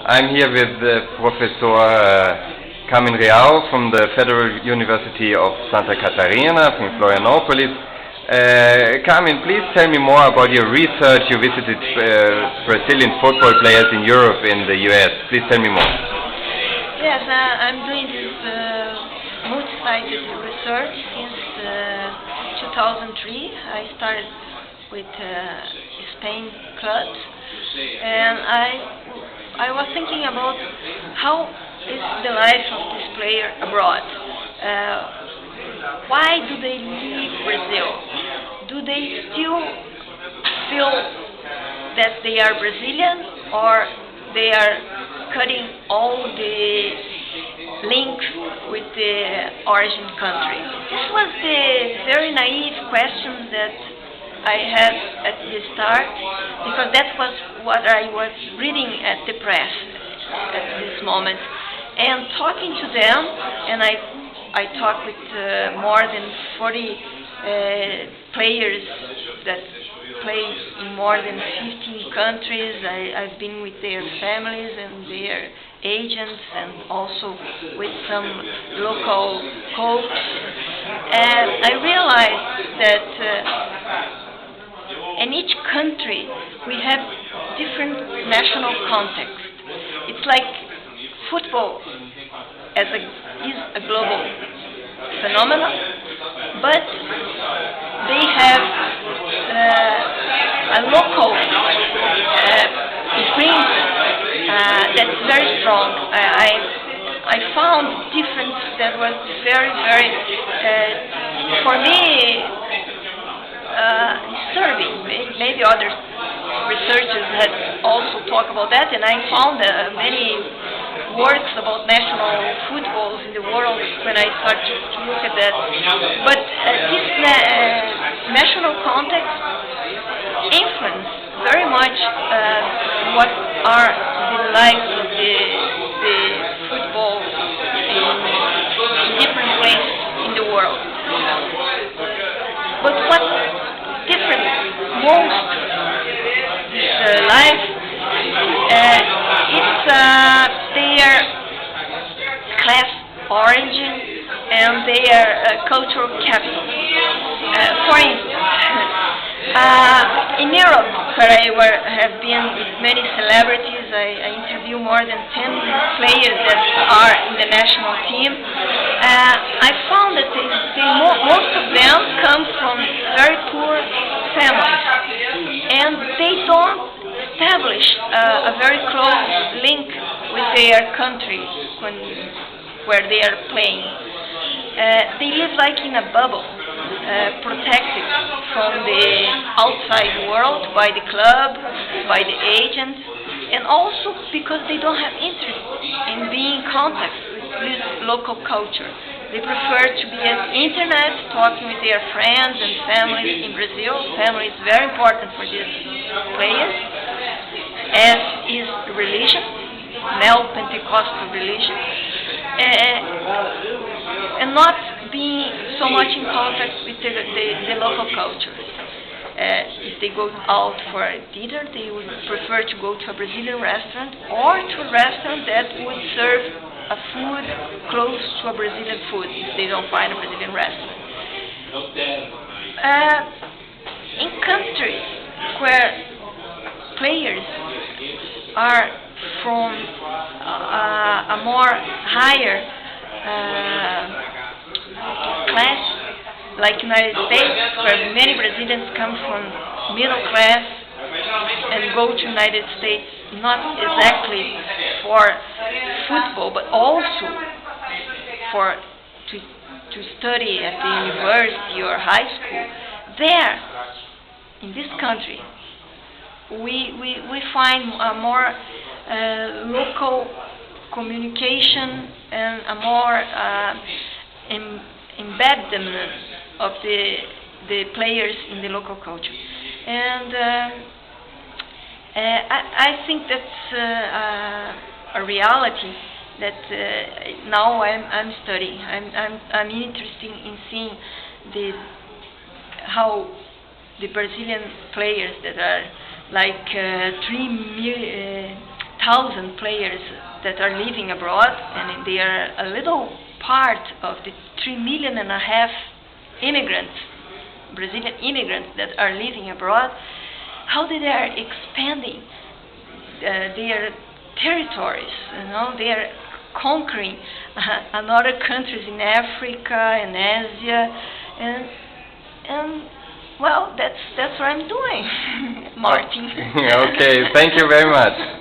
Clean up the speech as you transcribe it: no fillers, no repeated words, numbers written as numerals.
I'm here with Professor Carmen Rial from the Federal University of Santa Catarina from Florianopolis. Carmen, please tell me more about your research. You visited Brazilian football players in Europe and the US. Please tell me more. Yes, I'm doing this multi-sided research since 2003. I started with Spain clubs, and I was thinking about how is the life of this player abroad. Why do they leave Brazil? Do they still feel that they are Brazilian, or they are cutting all the links with the origin country? This was the very naive question that I had at the start, because that was what I was reading at the press at this moment. And talking to them, and I talked with more than 40 players that play in more than 15 countries. I've been with their families and their agents, and also with some local coaches. And I realized that in each country we have different national context. It's like football is a global phenomenon, but they have a local imprint that's very strong. I found difference that was very, very, for me, disturbing. Maybe other researchers had also talked about that, and I found many works about national footballs in the world when I started to look at that. But this national context influence very much what are the lives of the football in different ways in the world. But what different most this life, it's their class origin and their cultural capital. For instance, in Europe, where I have been with many celebrities, I interview more than 10 players that are in the national team. I found that most of them come from very poor families, and they don't establish a very close link with their country where they are playing. They live like in a bubble, protected from the outside world by the club, by the agent, and also because they don't have interest in being in contact with this local culture. They prefer to be on the internet, talking with their friends and families in Brazil. Family is very important for these players, as is religion, Neo-Pentecostal religion, and not being so much in contact with the local culture. If they go out for dinner, they would prefer to go to a Brazilian restaurant or to a restaurant that would serve a food close to a Brazilian food if they don't find a Brazilian restaurant. In countries where players are from a more higher class, like United States, where many Brazilians come from middle class and go to United States not exactly for football, but also to study at the university or high school. There, in this country, we find a more local communication and a more embedment of the players in the local culture. And I think that's a reality that now I'm studying. I'm interested in seeing how the Brazilian players that are like 3,000 1,000 players that are living abroad, and they are a little part of the 3.5 million immigrants, Brazilian immigrants that are living abroad, how they are expanding their territories. They are conquering another countries in Africa and Asia, and well, that's what I'm doing, Martin. Okay, thank you very much.